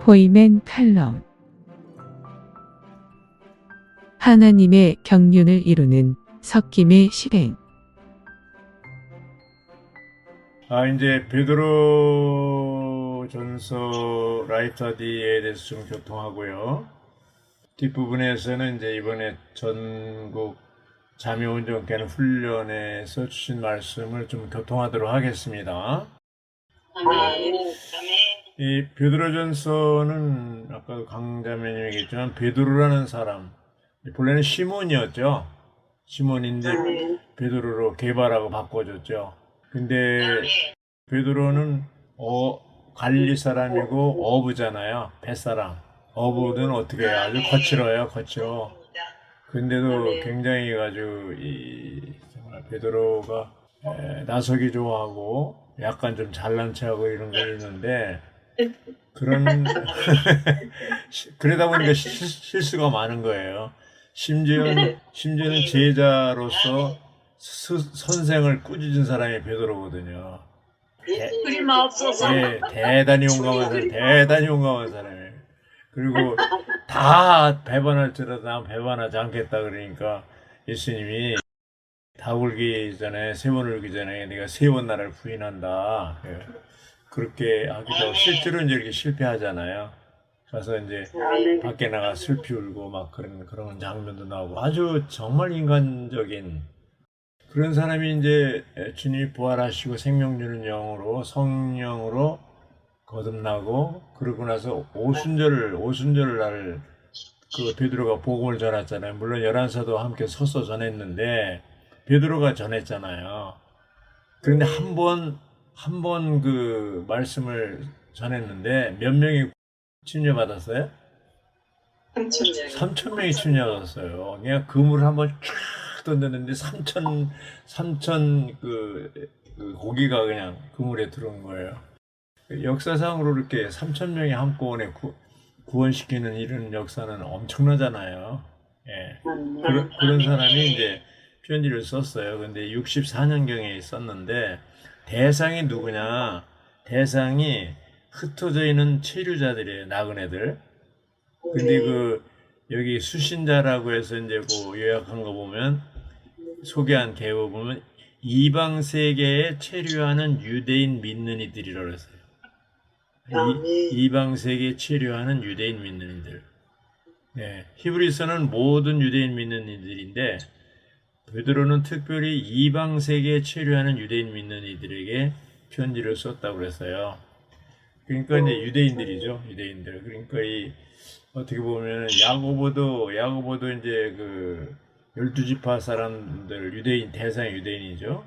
포이맨 칼럼. 하나님의 경륜을 이루는 섞임의 실행. 이제 베드로 전서 라이프 스터디에 대해서 좀 교통하고요. 뒷부분에서는 이제 이번에 전국 자매운동교회 훈련에서 주신 말씀을 좀 교통하도록 하겠습니다. 이 베드로전서는 아까도 강자매님 얘기했지만 베드로라는 사람, 본래는 시몬이었죠. 시몬인데 베드로로 게바라고 바꿔줬죠. 근데 베드로는 갈릴리 사람이고 어부잖아요. 뱃사람. 어부는 어떻게 해요? 아주 거칠어요. 거칠어. 근데도 굉장히 아주 정말 베드로가 나서기 좋아하고 약간 좀 잘난 체하고 이런 게 있는데 그런 그러다 보니까 실수가 많은 거예요. 심지어는 제자로서 선생을 꾸짖은 사람이 베드로거든요. 대단히 용감한 사람이에요. 그리고 다 배반할지라도 난 배반하지 않겠다 그러니까 예수님이 닭 울기 전에 세 번 울기 전에 네가 세 번 나를 부인한다. 그렇게 하기도 하고 실제로 이제 이렇게 실패하잖아요. 가서 이제 밖에 나가 슬피 울고 막 그런 장면도 나오고 아주 정말 인간적인 그런 사람이 이제 주님이 부활하시고 생명 주는 영으로 성령으로 거듭나고 그러고 나서 오순절 날 그 베드로가 복음을 전했잖아요. 물론 11사도 함께 서서 전했는데 베드로가 전했잖아요. 그런데 한 번 그 말씀을 전했는데 몇 명이 침례받았어요? 3천 명이 침례받았어요. 그냥 그물 한번 쫙 던졌는데 3천 그 고기가 그냥 그물에 들어온 거예요. 역사상으로 이렇게 3천 명이 한꺼번에 구원시키는 이런 역사는 엄청나잖아요. 예. 그런 사람이 이제 편지를 썼어요. 근데 64년경에 썼는데 대상이 누구냐? 대상이 흩어져 있는 체류자들이에요. 나그네들. 근데 여기 수신자라고 해서 이제 요약한 거 보면 소개한 개요 보면 이방 세계에 체류하는 유대인 믿는 이들이라고 했어요. 이방 세계에 체류하는 유대인 믿는 이들. 네, 히브리서는 모든 유대인 믿는 이들인데 베드로는 특별히 이방 세계에 체류하는 유대인 믿는 이들에게 편지를 썼다고 그랬어요. 그러니까 이제 유대인들이죠, 유대인들. 그러니까 어떻게 보면 야고보도 이제 12지파 사람들 대상 유대인이죠.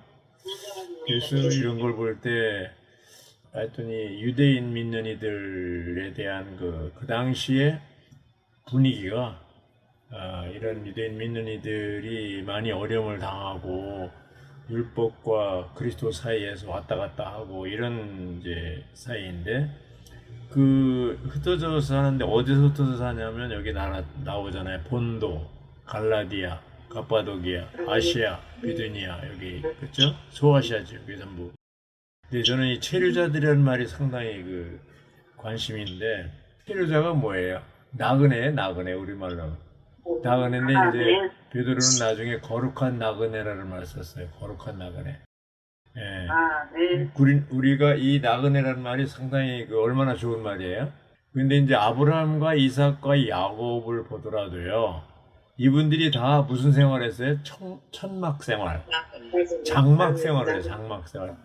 그래서 이런 걸 볼 때 하여튼 이 유대인 믿는 이들에 대한 그 당시에 분위기가 이런 유대인 믿는 이들이 많이 어려움을 당하고 율법과 그리스도 사이에서 왔다 갔다 하고 이런 이제 사이인데 흩어져서 사는데 어디서 흩어져서 사냐면 여기 나오잖아요. 본도, 갈라디아, 갑바도기아, 아시아, 비두니아 여기 그렇죠? 소아시아죠. 여기 전부. 근데 저는 이 체류자들이라는 말이 상당히 관심인데 체류자가 뭐예요? 나그네 우리말로. 나그네인데 이제 베드로는 나중에 거룩한 나그네라는 말을 썼어요. 거룩한 나그네. 예. 우리가 이 나그네라는 말이 상당히 얼마나 좋은 말이에요. 근데 이제 아브라함과 이삭과 야곱을 보더라도요. 이분들이 다 무슨 생활을 했어요? 천막 생활. 장막 생활을 해요. 장막 생활.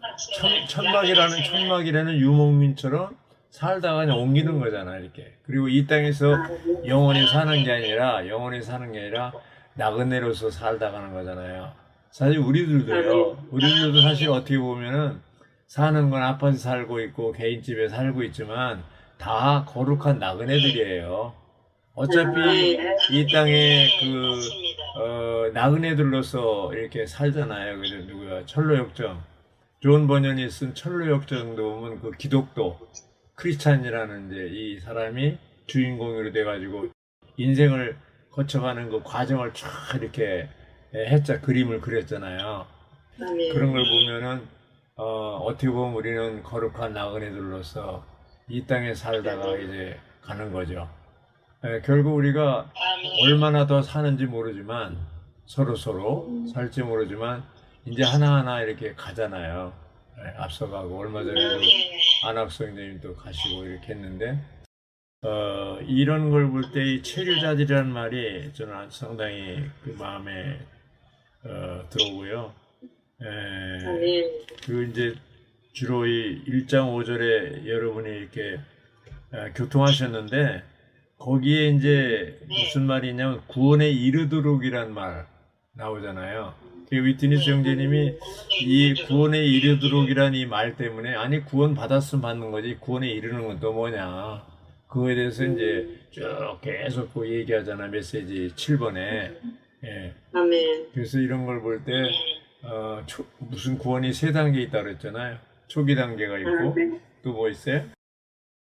천막이라는 유목민처럼 살다가 그냥 옮기는 거잖아, 이렇게. 그리고 이 땅에서 영원히 사는 게 아니라 나그네로서 살다 가는 거잖아요. 사실 우리들도 사실 어떻게 보면은 사는 건 아파트 살고 있고 개인집에 살고 있지만 다 거룩한 나그네들이에요. 어차피 이 땅에 나그네들로서 이렇게 살잖아요. 그죠? 누구야? 철로역정. 존 버년이 쓴 철로역정도 보면 기독도, 크리스찬이라는 이제 이 사람이 주인공으로 돼가지고 인생을 거쳐가는 그 과정을 쫙 이렇게 그림을 그렸잖아요. 그런 걸 보면은 어떻게 보면 우리는 거룩한 나그네들로서 이 땅에 살다가 이제 가는 거죠. 결국 우리가 얼마나 더 사는지 모르지만 서로 살지 모르지만 이제 하나하나 이렇게 가잖아요. 앞서가고 얼마 전에도 안학성님도 가시고 이렇게 했는데 이런 걸 볼 때 이 체류자들이라는 말이 저는 상당히 그 마음에 들어오고요. 그 이제 주로 이 1장 5절에 여러분이 이렇게 교통하셨는데 거기에 이제 무슨 말이냐면 구원에 이르도록이란 말 나오잖아요. 위트니스 형제님이 이 구원에 이르도록이란 이 말 때문에 아니 구원 받았으면 받는 거지 구원에 이르는 건 또 뭐냐 그거에 대해서 이제 쭉 계속 그 얘기하잖아 메시지 7번에 그래서 이런 걸 볼 때 무슨 구원이 세 단계 있다 그랬잖아요. 초기 단계가 있고 또 뭐 있어요?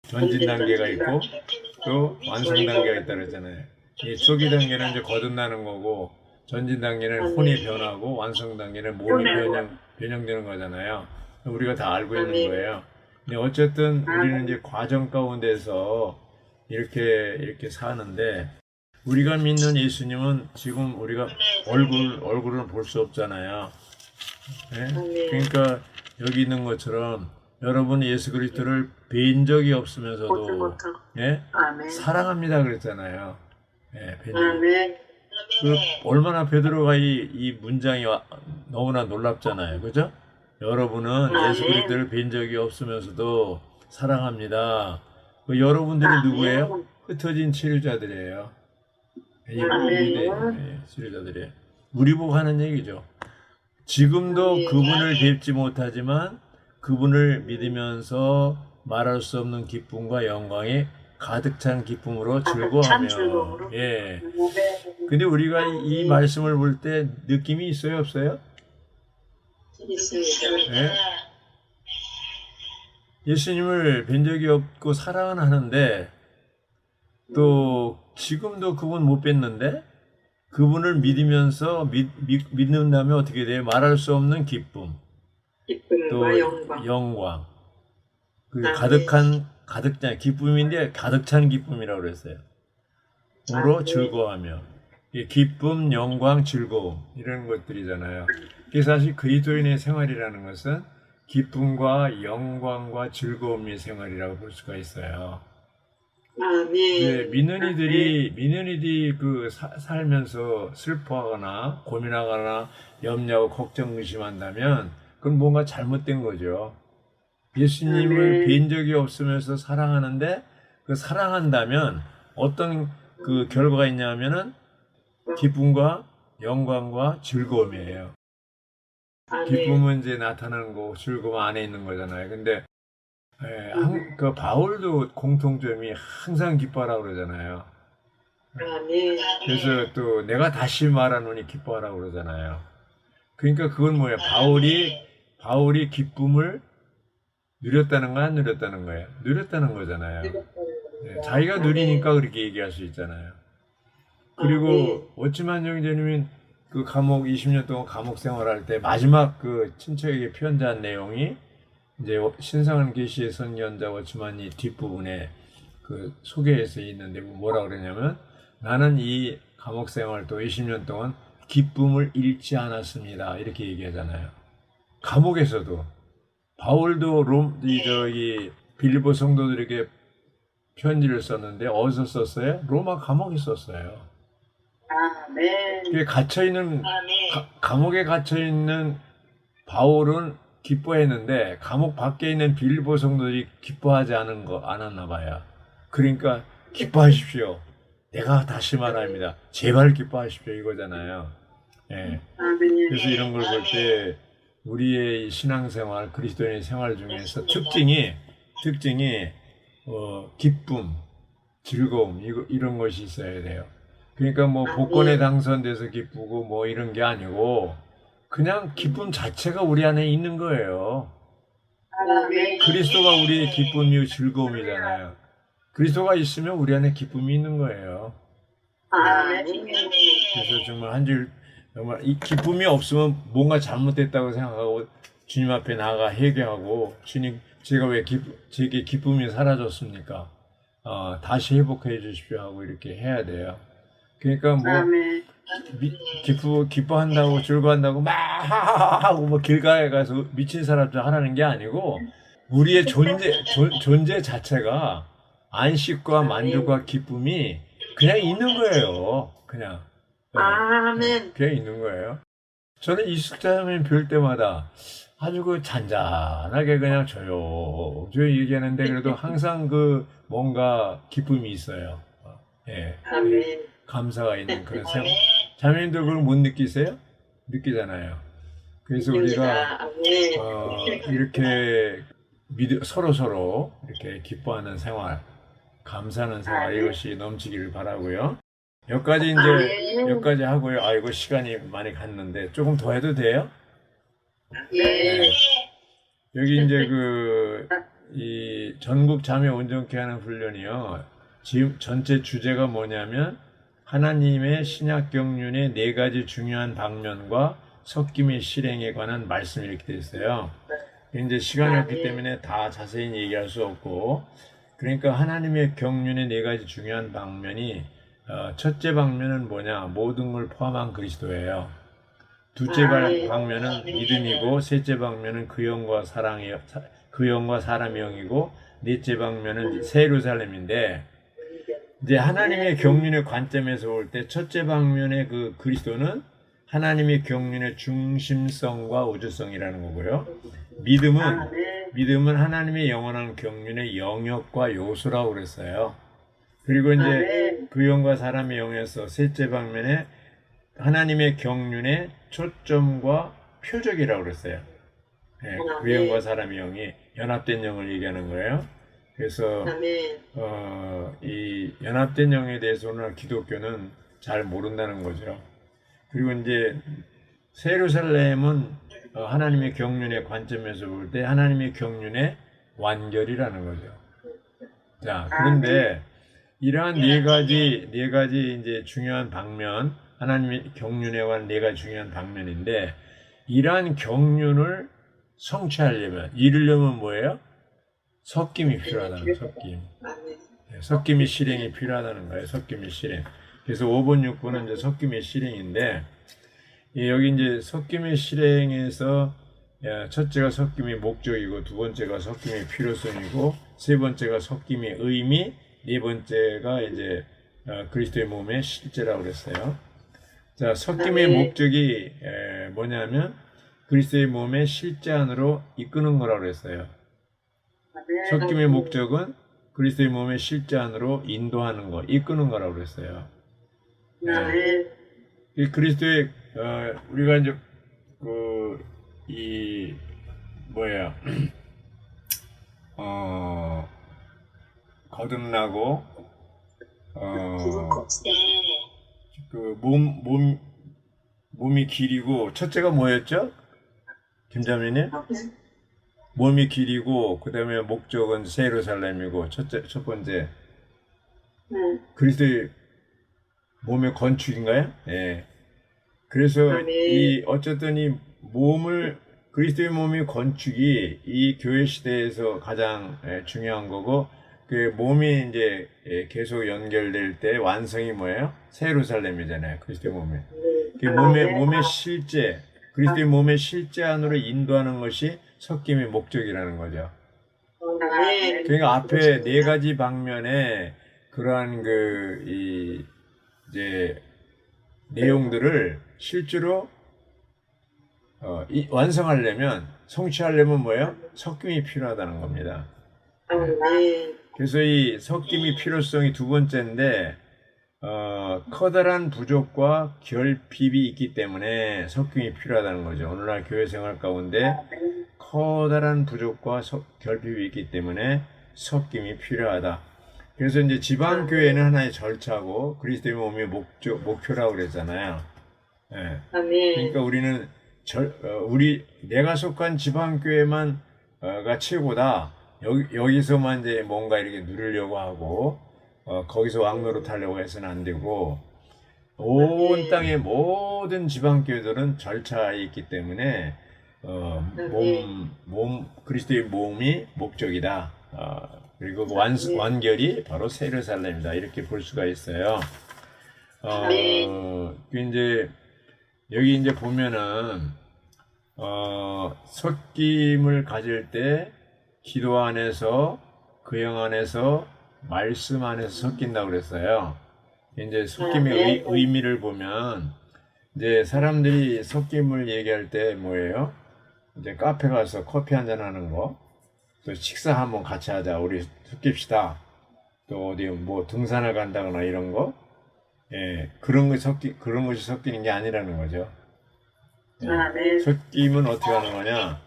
전진 단계가 있고 또 완성 단계가 있다 그랬잖아요. 이 초기 단계는 이제 거듭나는 거고 전진 단계는 혼이 변하고 완성 단계는 몸이 변형되는 거잖아요. 우리가 다 알고 있는 거예요. 근데 어쨌든 우리는 이제 과정 가운데서 이렇게 사는데 우리가 믿는 예수님은 지금 우리가 얼굴은 볼 수 없잖아요. 네? 그러니까 여기 있는 것처럼 여러분 예수 그리스도를 뵌 적이 없으면서도 사랑합니다 그랬잖아요. 그 얼마나 베드로가 이 문장이 너무나 놀랍잖아요. 그죠? 여러분은 예수 그리스도를 뵌 적이 없으면서도 사랑합니다. 그 여러분들이 누구예요? 흩어진 치료자들이에요. 치료자들이에요. 우리 보고 하는 얘기죠. 지금도 그분을 뵙지 못하지만 그분을 믿으면서 말할 수 없는 기쁨과 영광이 가득 찬 기쁨으로 즐거워하며. 예. 근데 우리가 이 말씀을 볼 때 느낌이 있어요, 없어요? 있습니다. 예? 예수님을 뵌 적이 없고 사랑은 하는데 또 지금도 그분 못 뵀는데 그분을 믿으면서 믿는다면 어떻게 돼요? 말할 수 없는 기쁨. 또 영광. 그 가득 찬 기쁨인데 가득 찬 기쁨이라고 그랬어요. 으로 즐거워하며. 기쁨, 영광, 즐거움 이런 것들이잖아요. 그래서 사실 그리스도인의 생활이라는 것은 기쁨과 영광과 즐거움의 생활이라고 볼 수가 있어요. 믿는 이들이 살면서 슬퍼하거나 고민하거나 염려하고 걱정 의심한다면 그건 뭔가 잘못된 거죠. 예수님을 뵌 적이 없으면서 사랑하는데 그 사랑한다면 어떤 그 결과가 있냐면은 기쁨과 영광과 즐거움이에요. 기쁨은 이제 나타나는 거고 즐거움 안에 있는 거잖아요. 근데 그 바울도 공통점이 항상 기뻐하라 그러잖아요. 그래서 또 내가 다시 말하노니 기뻐하라 그러잖아요. 그러니까 그건 뭐예요? 바울이 기쁨을 누렸다는 거야, 안 누렸다는 거예요? 누렸다는 거잖아요. 자기가 누리니까 그렇게 얘기할 수 있잖아요. 그리고 오치만 형제님은 그 감옥 20년 동안 감옥 생활할 때 마지막 그 친척에게 편지한 내용이 이제 신성한 계시의 선견자 오치만이 뒷부분에 그 소개해서 있는데 뭐라 그러냐면 나는 이 감옥 생활 또 20년 동안 기쁨을 잃지 않았습니다. 이렇게 얘기하잖아요. 감옥에서도 바울도 빌립보 성도들에게 편지를 썼는데 어디서 썼어요? 로마 감옥에 썼어요. 감옥에 갇혀있는 바울은 기뻐했는데 감옥 밖에 있는 빌립보 성도들이 기뻐하지 않았나 봐요. 그러니까 기뻐하십시오. 내가 다시 말합니다. 제발 기뻐하십시오 이거잖아요. 예. 그래서 이런 걸 볼 때 우리의 신앙생활, 그리스도인의 생활 중에서 특징이 기쁨, 즐거움 이런 것이 있어야 돼요. 그러니까 뭐 복권에 당선돼서 기쁘고 뭐 이런 게 아니고 그냥 기쁨 자체가 우리 안에 있는 거예요. 그리스도가 우리의 기쁨이고 즐거움이잖아요. 그리스도가 있으면 우리 안에 기쁨이 있는 거예요. 그래서 정말 한 줄 정말 이 기쁨이 없으면 뭔가 잘못됐다고 생각하고 주님 앞에 나가 회개하고 주님 제가 왜 제게 기쁨이 사라졌습니까? 다시 회복해 주십시오 하고 이렇게 해야 돼요. 그러니까 뭐 아멘. 기뻐한다고 즐거워한다고 막 하고 뭐 길가에 가서 미친 사람처럼 하라는 게 아니고 우리의 존재 자체가 안식과 만족과 기쁨이 그냥 있는 거예요. 그냥. 네. 아멘. 그냥 있는 거예요. 저는 이숙자님 뵐 때마다 아주 그 잔잔하게 그냥 조용조용히 얘기하는데 그래도 항상 그 뭔가 기쁨이 있어요. 예. 아멘. 감사가 있는 그런 생활. 자매님들 그걸 못 느끼세요? 느끼잖아요. 그래서 우리가 아멘. 이렇게 서로 이렇게 기뻐하는 생활, 감사하는 생활 이것이 넘치기를 바라고요. 여기까지 이제 여기까지 하고요. 아이고 시간이 많이 갔는데 조금 더 해도 돼요? 예. 여기 이제 이 전국 자매 온전케 하는 훈련이요. 지금 전체 주제가 뭐냐면 하나님의 신약 경륜의 4가지 중요한 방면과 섞임의 실행에 관한 말씀이 이렇게 되어 있어요. 이제 시간이 없기 때문에 다 자세히 얘기할 수 없고, 그러니까 하나님의 경륜의 4가지 중요한 방면이 첫째 방면은 뭐냐? 모든 걸 포함한 그리스도예요. 둘째 방면은 믿음이고, 셋째 방면은 그 영과 사람의 영이고, 넷째 방면은 새 예루살렘인데, 이제 하나님의 경륜의 관점에서 볼 때 첫째 방면의 그 그리스도는 하나님의 경륜의 중심성과 우주성이라는 거고요. 믿음은 하나님의 영원한 경륜의 영역과 요소라고 그랬어요. 그리고 이제 그 영과 사람의 영에서 셋째 방면에 하나님의 경륜의 초점과 표적이라고 그랬어요. 네, 그 영과 사람의 영이 연합된 영을 얘기하는 거예요. 그래서 이 연합된 영에 대해서 오늘 기독교는 잘 모른다는 거죠. 그리고 이제 새 예루살렘은 하나님의 경륜의 관점에서 볼 때 하나님의 경륜의 완결이라는 거죠. 자, 그런데 이러한 네 가지 이제 중요한 방면, 하나님의 경륜에 관한 4가지 중요한 방면인데, 이러한 경륜을 성취하려면, 이루려면 뭐예요? 섞임이 필요하다는 거예요. 섞임의 실행이 필요하다는 거예요. 섞임의 실행. 그래서 5번, 6번은 이제 섞임의 실행인데, 여기 이제 섞임의 실행에서 첫째가 섞임의 목적이고, 두 번째가 섞임의 필요성이고, 세 번째가 섞임의 의미, 네 번째가 이제 그리스도의 몸의 실제라고 그랬어요. 자, 섞임의 목적이 뭐냐면 그리스도의 몸의 실제 안으로 이끄는 거라고 그랬어요. 섞임의 목적은 그리스도의 몸의 실제 안으로 인도하는 거, 이끄는 거라고 그랬어요. 이 그리스도의 우리가 이제 거듭나고 몸이 길이고 첫째가 뭐였죠? 김자매님? 몸이 길이고 그 다음에 목적은 새 예루살렘이고 첫 번째 그리스도의 몸의 건축인가요? 예. 그래서 어쨌든 이 그리스도의 몸의 건축이 이 교회 시대에서 가장 중요한 거고, 그 몸이 이제 계속 연결될 때 완성이 뭐예요? 새 예루살렘이잖아요. 그리스도의 몸에. 그 몸의 실제, 그리스도의 몸의 실제 안으로 인도하는 것이 섞임의 목적이라는 거죠. 그러니까 앞에 4가지 방면에 그러한 이제 내용들을 실제로 완성하려면, 성취하려면 뭐예요? 섞임이 필요하다는 겁니다. 그래서 이 섞임이 필요성이 두 번째인데, 커다란 부족과 결핍이 있기 때문에 섞임이 필요하다는 거죠. 오늘날 교회 생활 가운데 커다란 부족과 결핍이 있기 때문에 섞임이 필요하다. 그래서 이제 지방교회는 하나의 절차고 그리스도의 몸의 목표라고 그랬잖아요. 네. 그러니까 우리는 내가 속한 지방교회만 가 최고다. 여기서만 이제 뭔가 이렇게 누리려고 하고 거기서 왕노릇 하려고 해서는 안 되고, 온 땅의 모든 지방교회들은 절차에 있기 때문에 그리스도의 몸이 목적이다. 그리고 그 완결이 바로 새 예루살렘이다. 이렇게 볼 수가 있어요. 그 이제 여기 이제 보면은 섞임을 가질 때 기도 안에서 그 영 안에서 말씀 안에서 섞인다고 그랬어요. 이제 섞임의 의미를 보면 이제 사람들이 섞임을 얘기할 때 뭐예요? 이제 카페 가서 커피 한잔 하는 거, 또 식사 한번 같이 하자, 우리 섞입시다. 또 어디 뭐 등산을 간다거나 이런 거, 예, 그런 것이 섞이는 게 아니라는 거죠. 예, 섞임은 어떻게 하는 거냐?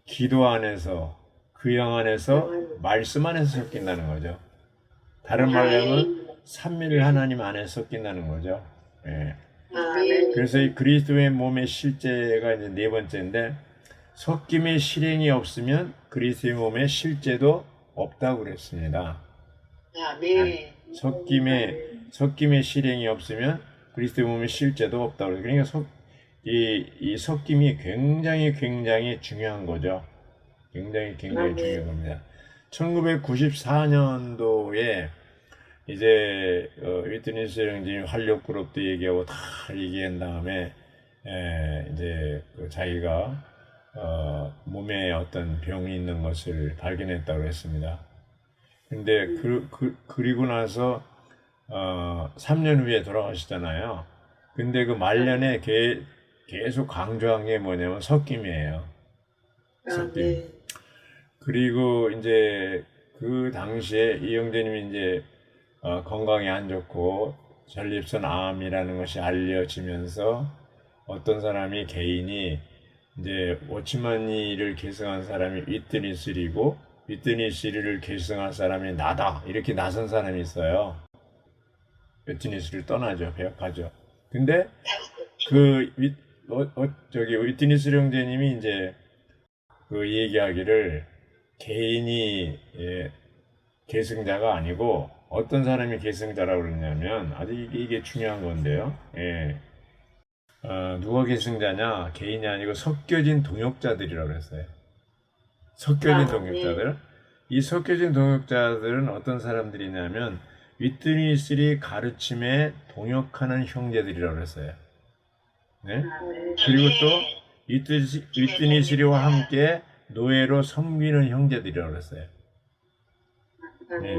기도 안에서, 그 영 안에서, 말씀 안에서 섞인다는 거죠. 다른 말로 하면 삼위일 하나님 안에서 섞인다는 거죠. 예. 그래서 이 그리스도의 몸의 실제가 이제 네 번째인데, 섞임의 실행이 없으면 그리스도의 몸의 실제도 없다고 그랬습니다. 섞임의 실행이 없으면 그리스도의 몸의 실제도 없다고 그래요. 그러니까 이 섞임이 굉장히 중요한 거죠. 굉장히 중요한 겁니다. 1994년도에 이제 위트니스 형제님 활력그룹도 얘기하고 다 얘기한 다음에 이제 자기가 몸에 어떤 병이 있는 것을 발견했다고 했습니다. 근데 그리고 나서 3년 후에 돌아가시잖아요. 근데 그 말년에 계속 강조한 게 뭐냐면 섞임이에요. 섞임. 그리고 이제 그 당시에 이 형제님이 이제 건강이 안 좋고 전립선 암이라는 것이 알려지면서 어떤 사람이 개인이 이제 워치먼이를 계승한 사람이 위트니 쓰리고 위트니 쓰리를 계승한 사람이 나다 이렇게 나선 사람이 있어요. 위트니 쓰리를 떠나죠, 배역하죠. 근데 위트니 쓰리 형제님이 이제 그 얘기하기를 개인이 계승자가 아니고 어떤 사람이 계승자라고 그러냐면 아주 이게 중요한 건데요. 예. 누가 계승자냐? 개인이 아니고 섞여진 동역자들이라고 그랬어요. 섞여진 동역자들. 이 섞여진 동역자들은 어떤 사람들이냐면 위트니스리 가르침에 동역하는 형제들이라고 그랬어요. 네? 그리고 또 위트니스리와 함께 노예로 섬기는 형제들이라고 그랬어요. 네.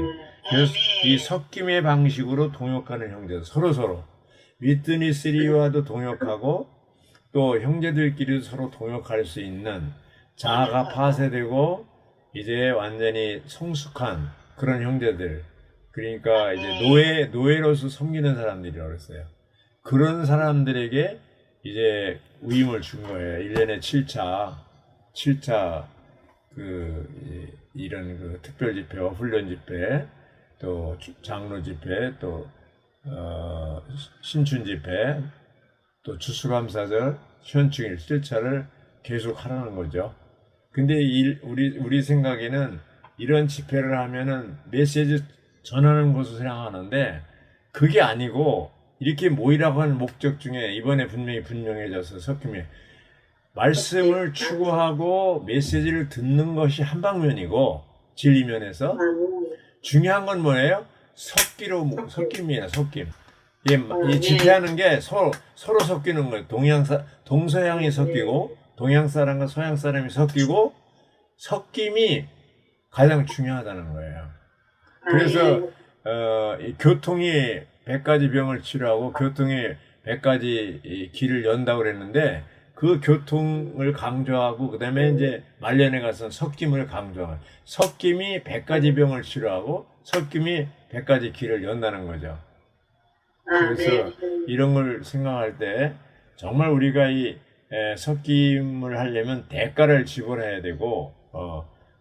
그래서 이 섞임의 방식으로 동역하는 형제들, 서로 위트니스리와도 동역하고 또 형제들끼리도 서로 동역할 수 있는 자아가 파쇄되고 이제 완전히 성숙한 그런 형제들, 그러니까 이제 노예로서 섬기는 사람들이라고 그랬어요. 그런 사람들에게 이제 위임을 준 거예요. 1년에 7차 이런 그 특별 집회와 훈련 집회, 또 장로 집회, 또 신춘 집회, 또 추수감사절, 현충일 7차를 계속 하라는 거죠. 근데 우리 생각에는 이런 집회를 하면은 메시지 전하는 것을 생각하는데 그게 아니고 이렇게 모이라고 하는 목적 중에 이번에 분명해져서 섞임이 말씀을 추구하고 메시지를 듣는 것이 한 방면이고 진리면에서 중요한 건 뭐예요? 섞임이에요. 섞임. 이 집회하는 게 서로 섞이는 거예요. 동서양이 섞이고 동양 사람과 서양 사람이 섞이고 섞임이 가장 중요하다는 거예요. 그래서 이 교통이 100가지 병을 치료하고 교통이 100가지 길을 연다고 그랬는데 그 교통을 강조하고 그다음에 이제 말년에 가서 섞임을 강조하고 섞임이 100가지 병을 치료하고 섞임이 100가지 길을 연다는 거죠. 그래서 이런 걸 생각할 때 정말 우리가 이 섞임을 하려면 대가를 지불해야 되고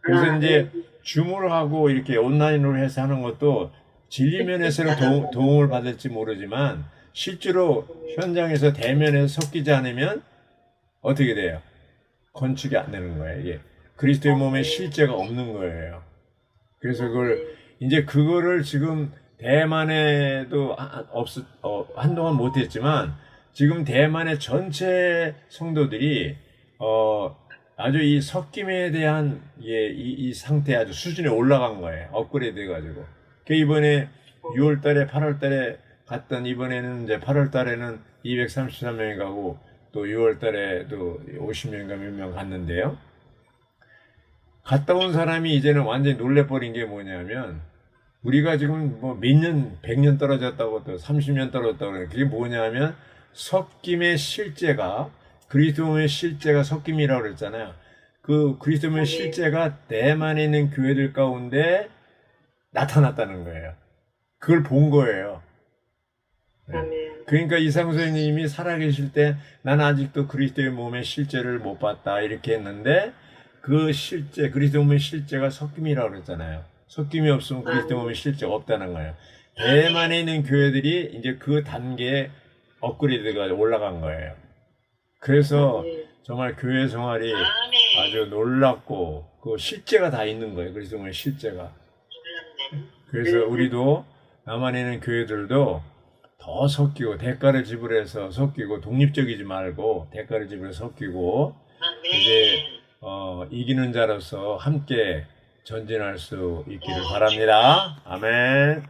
그래서 이제 줌을 하고 이렇게 온라인으로 해서 하는 것도 진리면에서는 도움을 받을지 모르지만 실제로 현장에서 대면에서 섞이지 않으면 어떻게 돼요? 건축이 안 되는 거예요. 이게 그리스도의 몸에 실제가 없는 거예요. 그래서 그거를 지금 대만에도 한동안 못했지만 지금 대만의 전체 성도들이 아주 이 섞임에 대한 이 상태 아주 수준에 올라간 거예요. 업그레이드 해가지고. 그 이번에 6월 달에 8월 달에 갔던 이번에는 이제 8월 달에는 233명이 가고 또 6월 달에도 50명인가 몇 명 갔는데요. 갔다 온 사람이 이제는 완전히 놀래버린 게 뭐냐면 우리가 지금 뭐 몇 년, 100년 떨어졌다고 또 30년 떨어졌다고 그래요. 그게 뭐냐면 섞임의 실제가 그리스도의 실제가 섞임이라고 그랬잖아요. 그 그리스도의 실제가 대만에 있는 교회들 가운데 나타났다는 거예요. 그걸 본 거예요. 네. 아멘. 그러니까 이상수 선생님이 살아계실 때 나는 아직도 그리스도의 몸의 실제를 못 봤다 이렇게 했는데 그 실제 그리스도 몸의 실제가 섞임이라고 그랬잖아요. 섞임이 없으면 그리스도 몸의 실제가 없다는 거예요. 대만에 있는 교회들이 이제 그 단계에 업그레이드가 올라간 거예요. 그래서 정말 교회 생활이 아주 놀랍고 그 실제가 다 있는 거예요. 그리스도 몸의 실제가. 그래서 우리도 남한에 있는 교회들도 더 섞이고 대가를 지불해서 섞이고 독립적이지 말고 대가를 지불해서 섞이고 이제 이기는 자로서 함께 전진할 수 있기를 바랍니다. 아멘.